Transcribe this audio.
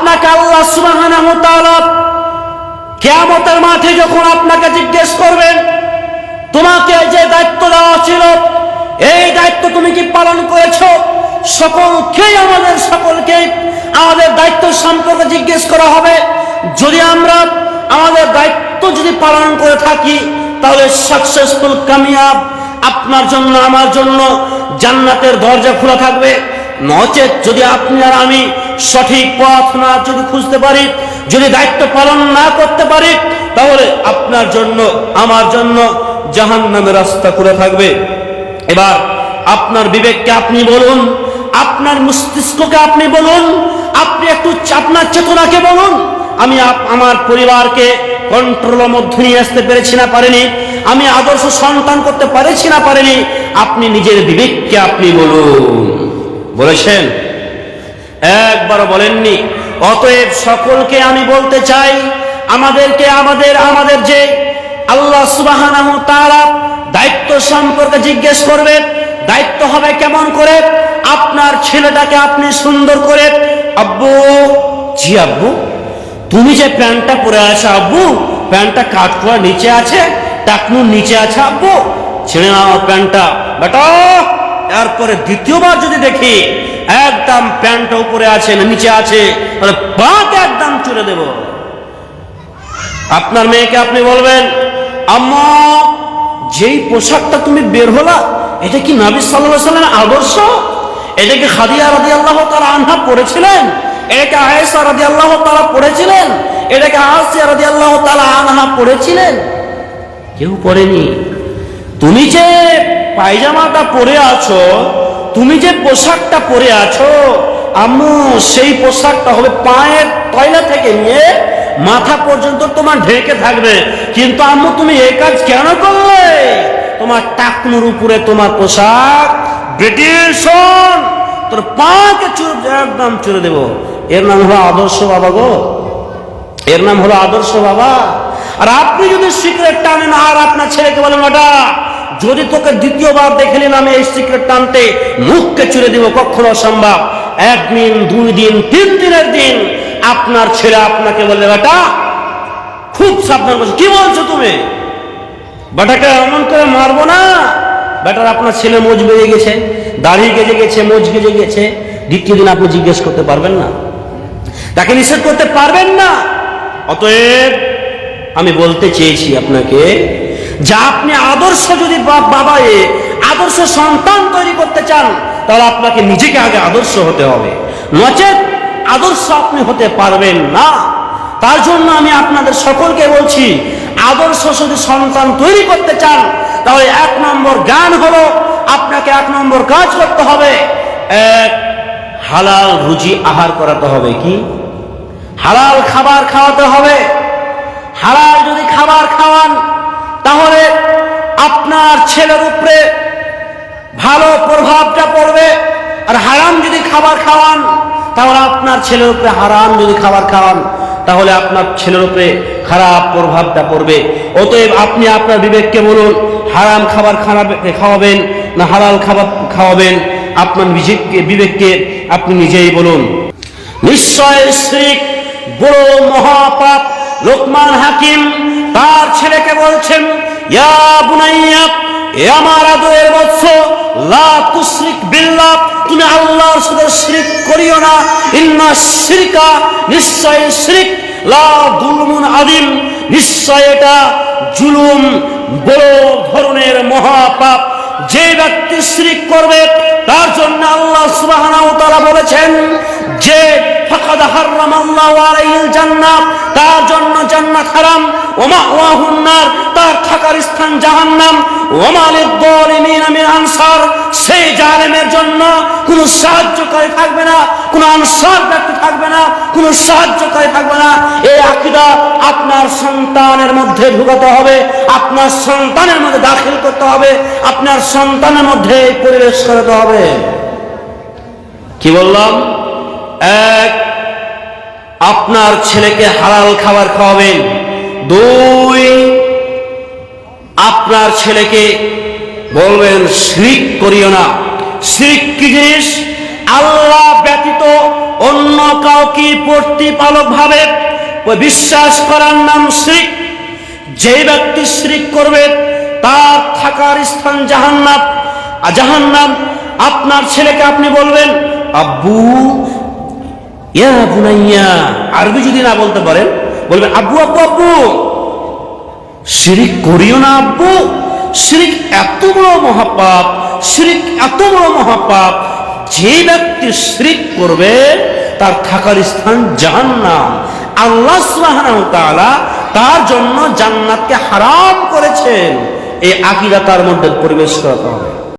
আপনাকে আল্লাহ সুবহানাহু ওয়া তাআলা কিয়ামতের মাঠে যখন আপনাকে জিজ্ঞেস করবেন, তোমাকে যে দায়িত্ব দেওয়া ছিল এই দায়িত্ব তুমি কি পালন করেছো? সকলকে আমাদের দায়িত্ব সম্পর্কে জিজ্ঞেস করা হবে। যদি আমরা আমাদের দায়িত্ব যদি পালন করে থাকি তাহলে সাকসেসফুল, কামিয়াব, আপনার জন্য আমার জন্য জান্নাতের দরজা খোলা থাকবে। নচেত যদি আপনি আর আমি সঠিক পথ না যদি খুঁজতে পারি, যদি দায়িত্ব পালন না করতে পারি, তাহলে আপনার জন্য আমার জন্য জাহান্নামের রাস্তা খোলা থাকবে। এবার আপনার বিবেককে আপনি বলুন, আপনার মস্তিষ্ককে আপনি বলুন, আপনি একটু আপনার চেতনাকে বলুন, আমি আমার পরিবারকে কন্ট্রোলের মধ্যে নিয়ে আসতে পেরেছি না পারিনি, আমি আদর্শ সন্তান করতে পারেছি না পারিনি। আপনি নিজের বিবেককে আপনি বলুন। বলেছেন? একবারও বলেননি। অতএব সকলকে আমি বলতে চাই, আমাদেরকে আমাদের যে আল্লাহ সুবহানাহু ওয়া তাআলা দায়িত্ব সম্পর্কে জিজ্ঞেস করবে, দায়িত্ব হবে কেমন করে? আপনার ছেলেটাকে আপনি সুন্দর করে, আব্বু, জি আব্বু, তুমি যে প্যান্টটা পরে আছো আব্বু, প্যান্টটা কাট করা নিচে আছে, টাকনুর নিচে আছে আব্বু, ছেড়ে নাও প্যান্টটা বেটা। এরপরে দ্বিতীয়বার যদি দেখি একদম প্যান্টটা উপরে আছে না নিচে আছে, তাহলে পাকে একদম চলে দেব। আপনার মেয়েকে আপনি বলবেন, আম্মা, যেই পোশাকটা তুমি বের হলা এটা কি নবী সাল্লাল্লাহু আলাইহি ওয়াসাল্লামের আদর্শ? এটা কি খাদিজা রাদিয়াল্লাহু তাআলা আনহা পড়েছিলেন? এটা কি আয়েশা রাদিয়াল্লাহু তাআলা পড়েছিলেন? এটা কি আসিয়া রাদিয়াল্লাহু তাআলা আনহা পড়েছিলেন? কেউ পড়েনি। তুমি যে পায়জামাটা পরে আছো, তুমি যে পোশাকটা পরে আছো আম্মু, সেই পোশাকটা হবে পায়ের তলা থেকে নিয়ে মাথা পর্যন্ত তোমার ঢেকে থাকবে। কিন্তু আম্মু তুমি এই কাজ কেন করলে? তোমার টাকনুর উপরে তোমার পোশাক, ব্রিটিশ তোর পাকে একদম চুরে দেব। এর নাম হলো আদর্শ বাবা গো, এর নাম হলো আদর্শ বাবা। আর আপনি যদি সিগারেট টানেন আর আপনার ছেলেকে বলেন, ওটা যদি তোকে দ্বিতীয়বার দেখে নিলাম এই সিগারেট টানতে, মুখকে চুরে দিব, কখনো অসম্ভব। একদিন, 2 দিন, 3 দিনের দিন আপনার ছেলে আপনাকে বলে, বেটা খুব সাবধান করছো, কি বলছো তুমি? বেটাকে এমন করে মারবো না। বেটার আপনার ছেলে মোজ বেড়ে গেছে, দাড়ি গেজে গেছে, মোজ গেজে গেছে, দ্বিতীয় দিন আপনি জিজ্ঞেস করতে পারবেন না, তাকে নিষেধ করতে পারবেন না। অতএব আমি বলতে চেয়েছি আপনাকে, যা আপনি আদর্শ যদি বাবা আদর্শ সন্তান তৈরি করতে চান, তাহলে আপনাকে নিজেকে আগে আদর্শ হতে হবে, নচেত আদর্শ আপনি হতে পারবেন না। তার জন্য আমি আপনাদের সকলকে বলছি, আদর্শ যদি সন্তান তৈরি করতে চান, তাহলে 1 নম্বর জ্ঞান হলো, আপনাকে 1 নম্বর কাজ করতে হবে, হালাল রুজি আহার করাতে হবে। কি? হালাল খাবার খাওয়াতে হবে। হালাল যদি খাবার খাওয়ান তাহলে আপনার ছেলের উপরে ভালো প্রভাবটা পড়বে। আর হারাম যদি খাবার খাওয়ান তাহলে আপনার ছেলের উপরে, হারাম যদি খাবার খাওয়ান তাহলে আপনার ছেলের উপরে খারাপ প্রভাবটা পড়বে। অতএব আপনি আপনার বিবেককে বলুন, হারাম খাবার খাওয়াবেন না হালাল খাবার খাওয়াবেন? আপনার বিবেককে আপনি নিজেই বলুন। নিশ্চয় শিরক বড় মহাপাপ। লোকমান হাকিম তার ছেলেকে বলছেন, ইয়া বুনাইয়া, এ আমার আদরের বৎস, লা তুশরিক বিল্লাহ, তুমি আল্লাহর সাথে শিরক করিও না। ইন্না শিরকা, নিশ্চয় শিরক, লা যুলমুন আযীম, নিশ্চয় এটা জুলুম, বড় ধরনের মহাপাপ। যে ব্যক্তি শিরক করবে তার জন্য আল্লাহ সুবহানাহু ওয়া তাআলা বলেছেন যে ফাকাদ হারামাল্লাহু আলাইহিল জান্নাহ, তার জন্য জান্নাত হারাম। ওয়া মাওয়াহুন নার, তার থাকার স্থান জাহান্নাম। ওয়া মা লিয-যালিমিনা মিন আনসার, সেই জালেমের জন্য কোনো সাহায্যকারী থাকবে না, কোনো আনসার ব্যক্তি থাকবে না, কোনো সাহায্যকারী থাকবে না। এই আকীদা আপনার সন্তানের মধ্যে ঢুকাতে হবে, আপনার সন্তানের মধ্যে দাখিল করতে হবে, আপনার সন্তানের মধ্যে পরিবেশ করাতে হবে। কি বললাম? 1, আপনার ছেলেকে হালাল খাবার খাওয়াবেন। 2, আপনার ছেলেকে বলবেন শিরক করিও না। শিরক কি জিনিস? আল্লাহ ব্যতীত অন্য কাউকে প্রতিপালক ভাবে বিশ্বাস করার নাম শিরক। যে ব্যক্তি শিরক করবে তার থাকার স্থান জাহান্নাম। জাহান্নাম। আপনার ছেলেকে আপনি বলবেন আব্বু, ইয়া বুনাইয়া, আরবি যদি না বলতে পারেন বলবেন আব্বু আব্বু আব্বু। শিরক করিও না আব্বু। শিরক এত বড় মহাপাপ, শিরক এত বড় মহাপাপ, যে ব্যক্তি শিরক করবে তার থাকার স্থান জাহান্নাম। আল্লাহ সুবহানাহু ওয়া তাআলা তার জন্য জান্নাতকে হারাম করেছেন। এই আকীদা তার মধ্যে পরিবেশ করাতে হবে।